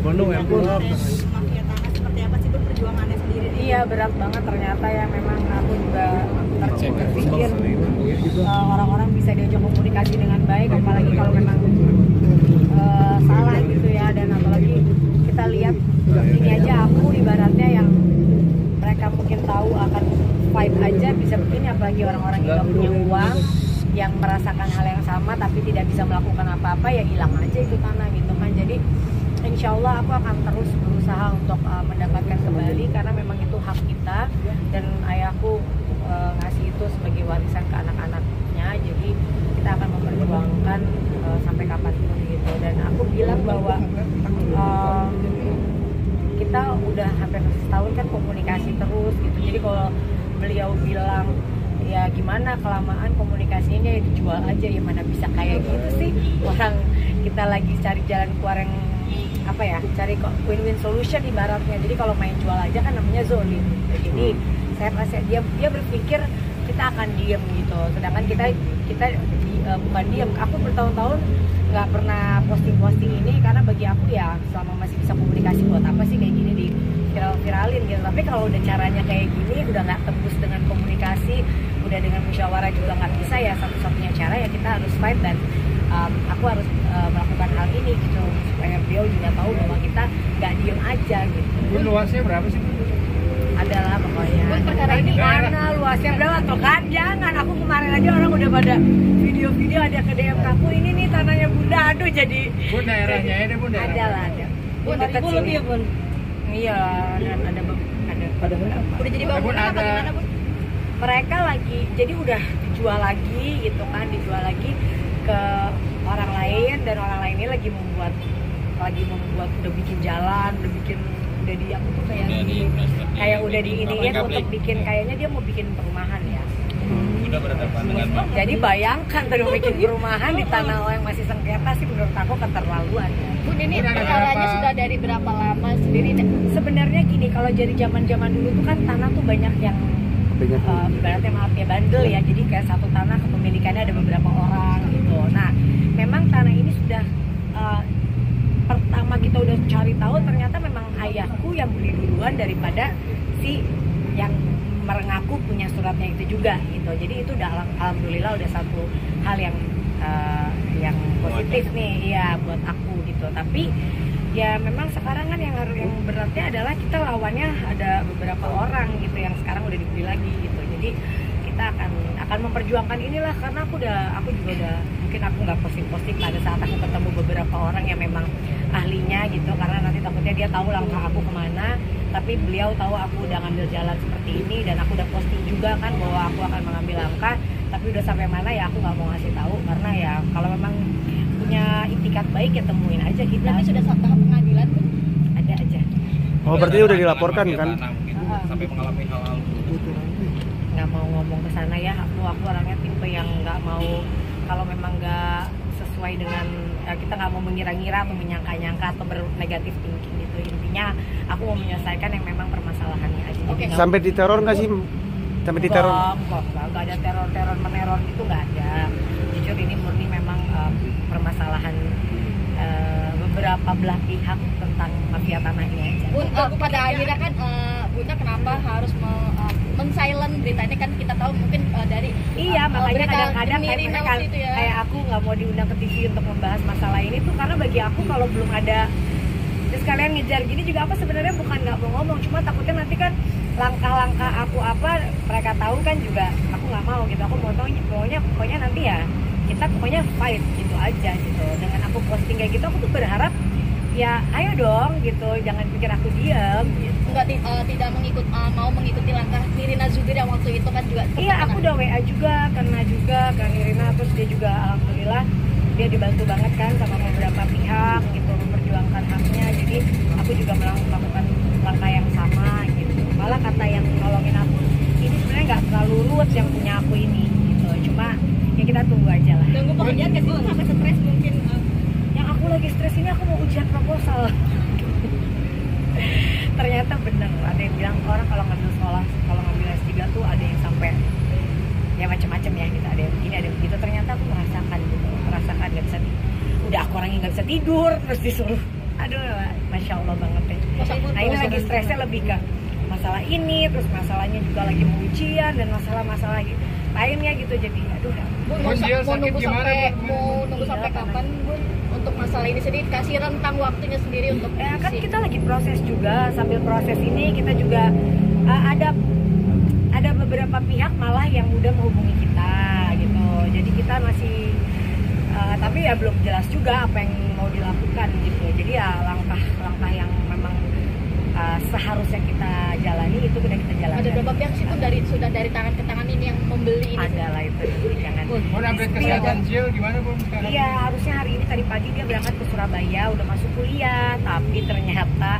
mafia tanah seperti apa sih Bun perjuangannya sendiri? Iya, berat banget ternyata ya, memang aku juga terpikir orang-orang bisa diajak komunikasi dengan baik, apalagi kalau memang salah gitu ya. Dan apalagi kita lihat ini aja, aku ibaratnya yang mereka mungkin tahu akan fight aja bisa begini, apalagi orang-orang yang gak punya uang, yang merasakan hal yang sama tapi tidak bisa melakukan apa-apa, ya hilang aja itu tanah gitu kan. Jadi insya Allah aku akan terus berusaha untuk mendapatkan kembali, karena memang itu hak kita dan ayahku ngasih itu sebagai warisan ke anak-anaknya. Jadi kita akan memperjuangkan sampai kapanpun gitu. Dan aku bilang bahwa kita udah hampir setahun kan komunikasi terus gitu. Jadi kalau beliau bilang ya gimana kelamaan komunikasinya, ya dijual aja, ya mana bisa kayak gitu sih. Orang kita lagi cari jalan keluar yang apa ya, cari win-win solution ibaratnya. Jadi kalau main jual aja kan namanya zolim. Jadi saya merasa dia berpikir kita akan diem gitu, sedangkan kita bukan diem. Aku bertahun-tahun nggak pernah posting ini karena bagi aku ya selama masih bisa komunikasi buat apa sih kayak gini di viralin gitu. Tapi kalau udah caranya kayak gini, udah nggak tembus dengan komunikasi, udah dengan musyawarah juga nggak bisa, ya satu-satunya cara ya kita harus fight. Dan aku harus melakukan hal ini gitu supaya beliau juga tahu bahwa kita nggak diem aja gitu. Luasnya berapa sih? Adalah pokoknya. Perkara ini mana luasnya berapa tuh kan? Jangan, aku kemarin aja orang udah pada video-video ada ke DM aku, ini nih tanahnya Bunda, aduh jadi. Bun daerahnya ada Bun daerah. Ada lah ada. Bun dekat sini ya Bun. Iya, dan ada berapa. Udah jadi bangunan apa gimana Bun? Mereka lagi, jadi udah dijual lagi gitu kan, dijual lagi ke orang lain, dan orang lain ini lagi membuat udah bikin jalan, udah di aku tuh kayak udah diiniin untuk bikin, kayaknya dia mau bikin perumahan ya. Udah berhadapan dengan jadi bayangkan tuh bikin perumahan di tanah yang masih sengketa sih, menurut aku keterlaluan ya. Bun, ini perkaranya sudah dari berapa lama sendiri? Sebenarnya gini, kalau dari zaman dulu tuh kan tanah tuh banyak yang ibaratnya maaf ya bandel ya, jadi kayak satu tanah kepemilikannya ada beberapa orang gitu. Nah memang tanah ini sudah pertama kita udah cari tahu, ternyata memang ayahku yang beli duluan daripada si yang mengaku punya suratnya itu juga gitu. Jadi itu udah alhamdulillah udah satu hal yang positif nih ya buat aku gitu. Tapi ya memang sekarang kan yang beratnya adalah kita lawannya ada beberapa orang gitu yang sekarang udah dibeli lagi gitu. Jadi kita akan memperjuangkan inilah, karena aku juga udah, mungkin aku nggak posting pada saat aku ketemu beberapa orang yang memang ahlinya gitu, karena nanti takutnya dia tahu langkah aku kemana, tapi beliau tahu aku udah ngambil jalan seperti ini, dan aku udah posting juga kan bahwa aku akan mengambil langkah, tapi udah sampai mana ya aku nggak mau ngasih tahu, karena ya kalau memang punya itikat baik ya temuin aja kita. Tapi sudah tahap pengadilan Bun? Ada aja. Oh berarti udah dilaporkan kan? Sampai mengalami hal-hal Nggak mau ngomong ke sana ya, aku orangnya tipe yang nggak mau, kalau memang nggak sesuai dengan kita nggak mau mengira-ngira atau menyangka-nyangka atau bernegatif thinking gitu. Intinya aku mau menyelesaikan yang memang permasalahannya aja. Oke. Sampai diteror nggak sih? Sampai diteror? Nggak ada teror meneror itu nggak ada. Jujur ini murni memang permasalahan beberapa belah pihak tentang mafia tanah ini aja. Bun, pada akhirnya kan Bunda kenapa harus men-silent berita ini, kan kita tahu mungkin dari iya makanya kadang-kadang ya. kayak aku nggak mau diundang ke TV untuk membahas masalah ini tuh, karena bagi aku kalau belum ada, terus kalian ngejar gini juga, aku sebenarnya bukan nggak mau ngomong, cuma takutnya nanti kan langkah-langkah aku apa mereka tahu kan juga, aku nggak mau gitu. Aku mau tahu pokoknya nanti ya kita pokoknya fight gitu aja gitu. Dengan aku posting kayak gitu, aku tuh berharap ya ayo dong gitu, jangan pikir aku diam gitu. Tidak mau mengikuti langkah Nirina Zubir yang waktu itu kan juga. Iya, aku udah WA juga kan Nirina, terus dia juga alhamdulillah dia dibantu banget kan sama beberapa pihak gitu memperjuangkan haknya. Jadi aku juga melakukan langkah yang sama gitu. Malah kata yang nolongin aku, ini sebenarnya nggak terlalu ruwet yang punya aku ini gitu. Cuma ya kita tunggu aja lah. Tunggu pekerjaan ke situ sampai stres mungkin. Yang aku lagi stres ini, aku mau ujian proposal. Ternyata bener, ada yang bilang orang kalau ngambil sekolah, kalau ngambil S3 tuh ada yang sampai ya macam-macam ya gitu, ada yang begini, ada yang begitu. Ternyata aku merasakan nggak bisa, udah aku orangnya nggak bisa tidur, terus disuruh aduh masya Allah banget ya. Nah ini lagi stresnya lebih ke masalah ini, terus masalahnya juga lagi mau ujian dan masalah-masalah lainnya gitu, jadi aduh. Bun, mau nunggu sampai kapan Bun untuk masalah ini sendiri, kasih rentang waktunya sendiri untuk Kan kita lagi proses juga, sambil proses ini kita juga ada beberapa pihak malah yang udah menghubungi kita gitu, jadi kita masih tapi ya belum jelas juga apa yang mau dilakukan gitu, jadi ya langkah-langkah yang memang seharusnya kita jalani itu udah kita jalani. Ada berapa pihak sih sudah dari tangan ke tangan ini yang membeli ini? Ada lah itu, jangan. Bun, update kesehatan Jill gimana Bun sekarang? Iya, harusnya hari ini tadi pagi dia berangkat ke Surabaya, udah masuk kuliah, tapi ternyata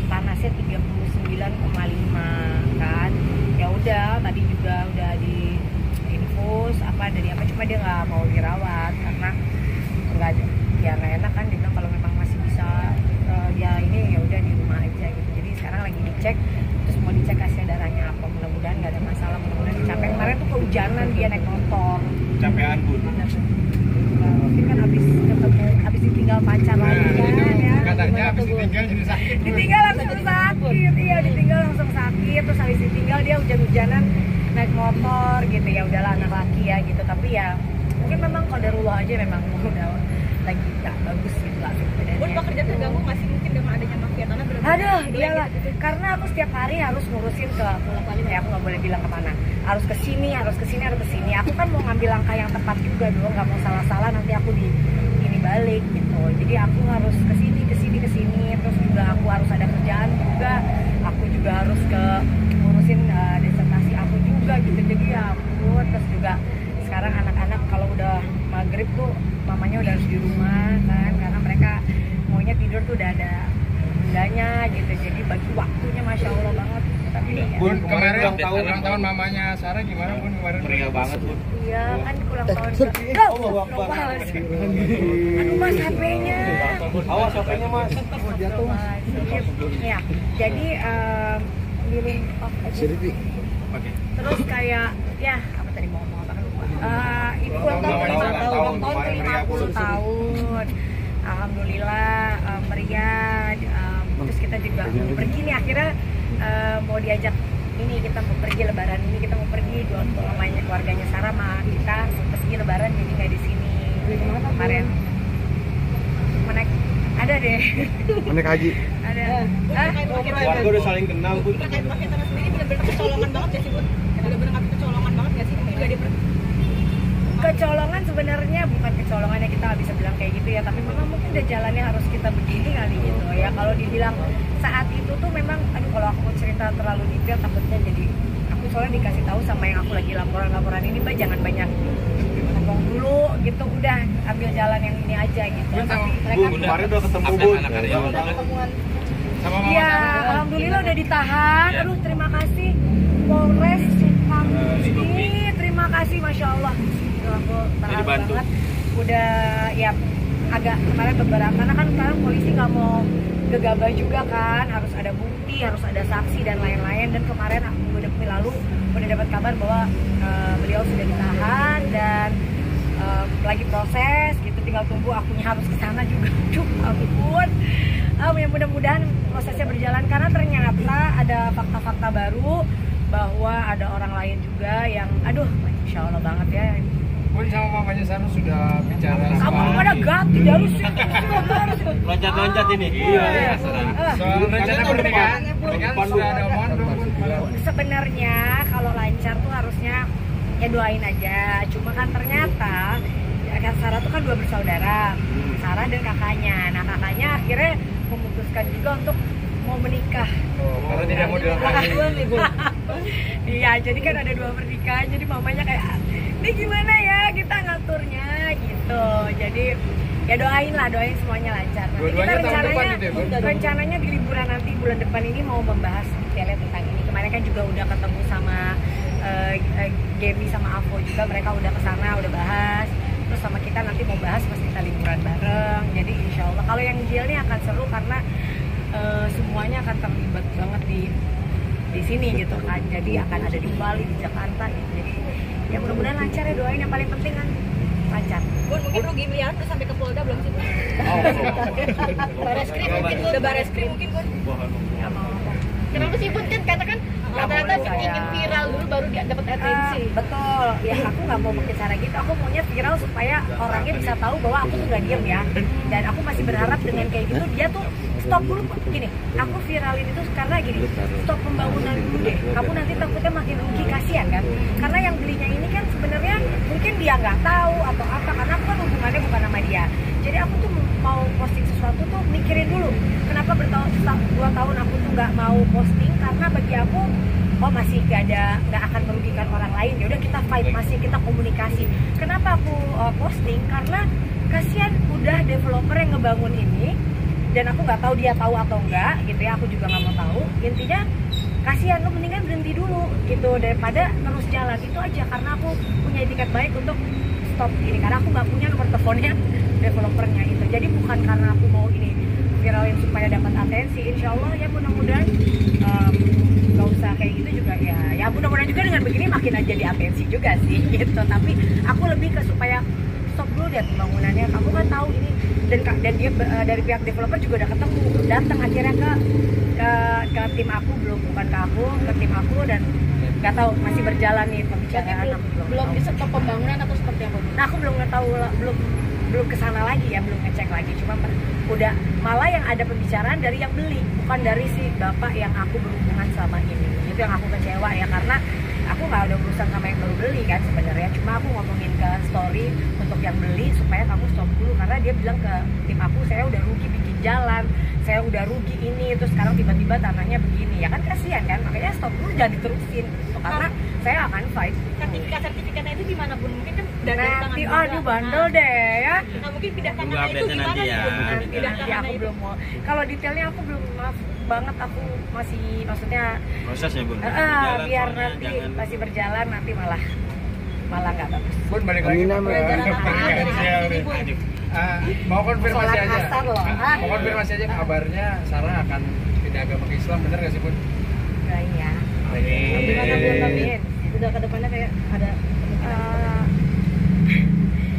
panasnya 39,5 kan. Ya udah, tadi juga udah di infus cuma dia nggak mau dirawat karena nggak enak kan, dia bilang kalau memang masih bisa dia ini ya udah di rumah aja gitu. Jadi sekarang lagi dicek, terus mau dicek hasil darahnya apa, mudah-mudahan nggak ada masalah, mudah-mudahan capek. Kemarin tuh kehujanan dia naik motor, Capean Bun. mungkin kan habis ditinggal pacar lagi kan ya. Katanya habis ditinggal jadi sakit. Ditinggal langsung sakit, iya ditinggal langsung sakit, terus habis ditinggal dia hujan-hujanan naik motor gitu, ya udahlah anak laki ya gitu, tapi ya mungkin memang qadarullah aja, memang udah lagi nggak bagus gitu lah badannya. Bun, pekerjaan terganggu nggak sih mungkin dengan adanya mafia tanah? Aduh, iyalah, karena aku setiap hari harus ngurusin ke ya aku nggak boleh bilang kemana, harus ke sini. Aku kan mau ngambil langkah yang tepat juga dong, nggak mau salah-salah nanti aku ini balik gitu. Jadi aku harus ke sini, terus juga aku harus ada kerjaan juga, aku juga harus ke ngurusin disertasi aku juga gitu. Jadi ya ampun, terus juga sekarang anak-anak kalau udah maghrib tuh mamanya udah harus di rumah kan, karena mereka maunya tidur tuh udah ada bundanya gitu, jadi bagi waktunya masya Allah banget. Tapi Bun, kemarin ulang tahun mamanya Sarah gimana Bun kemarin? Meriah banget Bun. iya kan ulang tahun. Aduh mas HP-nya. Awas HP-nya Mas. Jatuh. Ya, jadi healing of Oke. terus kayak ya apa tadi mau ngomong apa kan lupa. Itu ulang tahun ke 50 tahun. Alhamdulillah meriah. Terus kita juga mau pergi nih akhirnya, mau diajak ini, kita mau pergi lebaran ini, kita mau pergi namanya keluarganya Sarah sama kita mau pergi lebaran, jadi nggak di sini kemarin. Menaik ada deh. Menaik haji. Ada. Keluarga udah saling kenal Bun. Terkait mafia tanah sendiri benar-benar kecolongan banget ya sih Bun? Benar-benar kecolongan banget nggak sih? Nggak di Kecolongan sebenarnya bukan kecolongan yang kita nggak bisa bilang kayak gitu ya, tapi memang mungkin udah jalannya harus kita begini kali gitu ya. Kalau dibilang saat itu tuh memang, aduh kalau aku cerita terlalu detail takutnya jadi, aku soalnya dikasih tahu sama yang aku lagi laporan ini, Mbak jangan banyak ngomong dulu gitu, udah ambil jalan yang ini aja gitu. Bun, Tapi sama mereka Bun, kemarin udah ketemu Bun. udah ketemuan. Sama Mama iya, Sarah. alhamdulillah udah ditahan. Aduh terima kasih Polres Sukabumi, terima kasih masya Allah. Aku terharu banget, udah ya agak kemarin beberapa, karena kan sekarang polisi nggak mau gegabah juga kan, harus ada bukti, harus ada saksi dan lain-lain. Dan kemarin beberapa minggu lalu udah dapat kabar bahwa beliau sudah ditahan dan lagi proses gitu, tinggal tunggu akunya harus ke sana juga. Aduh ampun. Ya mudah-mudahan prosesnya berjalan, karena ternyata ada fakta-fakta baru bahwa ada orang lain juga yang aduh masya Allah banget ya. Bun, sama mamanya Sarah sudah bicara Kamu pada ganti harus loncat-loncat ini. Iya. Soal rencana pernikahan sudah ada omongan belum? Sebenarnya kalau lancar tuh harusnya ya doain aja. Cuma kan ternyata ya, Sarah tuh kan 2 bersaudara, Sarah dan kakaknya. Nah kakaknya akhirnya memutuskan juga untuk mau menikah. Karena tidak mau dilengkapi. Iya, jadi kan ada 2 pernikahan, jadi mamanya kayak ini gimana ya kita ngaturnya gitu. Jadi ya doain semuanya lancar. Nanti kita rencananya di liburan nanti bulan depan ini mau membahas detailnya tentang ini. Kemarin kan juga udah ketemu sama Gemi sama Avo juga, mereka udah kesana udah bahas. Terus sama kita nanti mau bahas pas kita liburan bareng. Jadi insya Allah kalau yang Jill ini akan seru karena semuanya akan terlibat banget di sini gitu kan. Jadi akan ada di Bali, di Jakarta gitu. Jadi ya mudah-mudahan lancar ya, doain yang paling penting kan lancar. Bun, mungkin rugi miliaran udah sampai ke Polda belum sih? Bareskrim mungkin, udah bareskrim mungkin Bun. Kenapa sih Bun, kan katakan rata-rata ingin viral dulu baru dia dapat atensi. Betul, ya aku nggak mau pakai cara gitu, aku maunya viral supaya orangnya bisa tahu bahwa aku tuh nggak diem ya. Dan aku masih berharap dengan kayak gitu dia tuh stop dulu. Gini, aku viralin itu karena gini, stop pembangunan dulu deh. Kamu nanti takutnya makin rugi, kasihan kan? Karena yang belinya ini kan sebenarnya mungkin dia nggak tahu atau apa, karena aku kan hubungannya bukan sama dia. Jadi aku tuh mau posting sesuatu tuh mikirin dulu. Kenapa bertahun 2 tahun aku tuh nggak mau posting, karena bagi aku masih nggak akan merugikan orang lain. Ya udah kita fight, masih kita komunikasi. Kenapa aku posting? Karena kasihan udah developer yang ngebangun ini, dan aku nggak tahu dia tahu atau enggak gitu ya, aku juga nggak mau tahu. Intinya kasihan, lu mendingan berhenti dulu gitu daripada terus jalan itu aja. Karena aku punya etikat baik untuk stop ini, karena aku nggak punya nomor teleponnya developernya itu. Jadi bukan karena aku mau ini viralin supaya dapat atensi. Insya Allah ya mudah-mudahan nggak usah kayak gitu juga ya mudah-mudahan juga dengan begini makin aja di atensi juga sih gitu. Tapi aku lebih ke supaya stop dulu deh pembangunannya. Kamu kan tahu ini, dan dia dari pihak developer juga udah ketemu, datang akhirnya ke tim aku, bukan ke aku, ke tim aku, dan nggak tahu masih berjalan nih pembicaraan. Belum di stop pembangunan atau seperti apa? Nah aku belum tahu, belum kesana lagi ya, belum ngecek lagi. Cuma udah malah yang ada pembicaraan dari yang beli, bukan dari si bapak yang aku berhubungan sama ini. Itu yang aku kecewa ya, karena aku nggak ada urusan sama yang baru beli kan sebenarnya. Cuma aku ngomongin ke story untuk yang beli supaya kamu stop dulu, karena dia bilang ke tim aku, saya udah rugi bikin jalan, saya udah rugi ini, terus sekarang tiba-tiba tanahnya begini, ya kan kasihan kan. Makanya stop dulu, jangan diterusin gitu, karena saya akan fight. Sertifikatnya itu gimana Bun? Mungkin kan Nanti aduh bandel deh ya. Nah mungkin pindah tangannya itu gimana nanti ya. Nanti aku belum mau. Kalau detailnya aku belum, maaf banget, aku masih, maksudnya Proses ya Bun. biar nanti masih berjalan, nanti malah nggak bagus. Bun balik lagi. Mau konfirmasi Sholat aja. asar loh. Mau konfirmasi aja, kabarnya Sarah akan pindah agama ke Islam, bener nggak sih Bun? Iya. Gimana Bun, tapi udah ke depannya kayak ada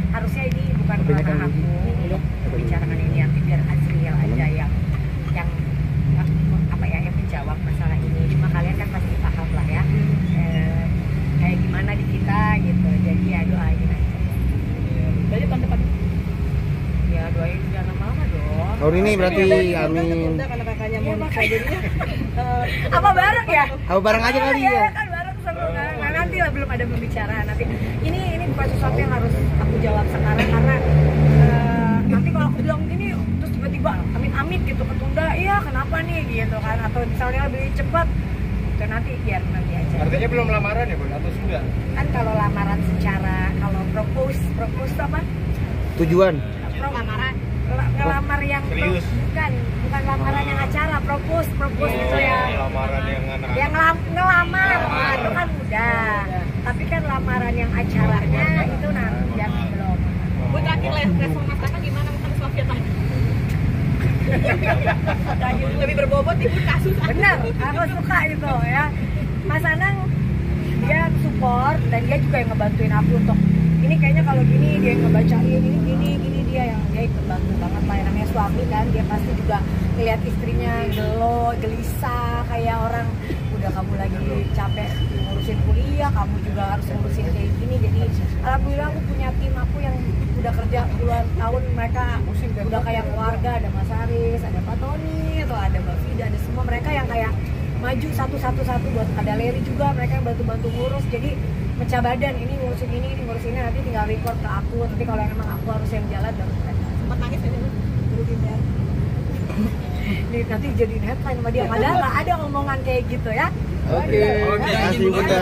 harusnya ini bukan karena aku membicarakan ini, nanti biar Azriel aja yang apa ya, yang menjawab masalah ini. Cuma kalian kan pasti paham lah ya kayak gimana di kita gitu. Jadi ya doain aja. Berarti tahun depan Ya doain jangan lama-lama dong. Tahun ini berarti amin. karena kakaknya mau nikah jadinya Apa bareng ya? Apa bareng aja kali ya? Kan bareng seru kan. Nah nanti lah, belum ada pembicaraan. Nanti ini bukan sesuatu yang harus aku jawab sekarang, karena nanti kalau aku bilang ini terus tiba-tiba amit-amit gitu ketunda, iya kenapa nih gitu kan, atau misalnya lebih cepat itu nanti biar nanti aja. Artinya belum lamaran ya Bun, atau sudah? Kan kalau lamaran secara, kalau propose apa? Tujuan. lamaran Ngelamar yang Serius? bukan lamaran yang acara, propose gitu ya. Lamaran yang anak. Yang ngelamar itu kan udah. Tapi kan lamaran yang acaranya itu nanti yang belum. Bun, terakhir respon Mas Kakak gimana sama Sofia tadi? Lebih berbobot Ibu kasus. Bener, aku suka itu ya. Mas Anang dia support, dan dia juga yang ngebantuin aku untuk ini kayaknya kalau gini, dia yang ngebacain ini gini, dia ikut bantu banget lah. Namanya suami kan, dia pasti juga ngeliat istrinya gelisah kayak orang udah kamu lagi capek ngurusin kuliah, kamu juga harus ngurusin kayak gini. Jadi alhamdulillah aku punya tim aku yang udah kerja puluhan tahun, mereka udah kayak keluarga. Ada Mas Haris, ada Pak Tony, atau ada Mbak Vida, ada semua mereka yang kayak maju satu buat, ada Leri juga, mereka yang bantu ngurus. Jadi pecah badan, ini ngurusin ini nanti tinggal report ke aku. Nanti kalau emang aku harus yang jalan baru mereka. Sempat nangis ini Bun? Nih nanti jadiin headline sama dia, padahal nggak ada omongan kayak gitu ya. Oke. Terima kasih Bunda.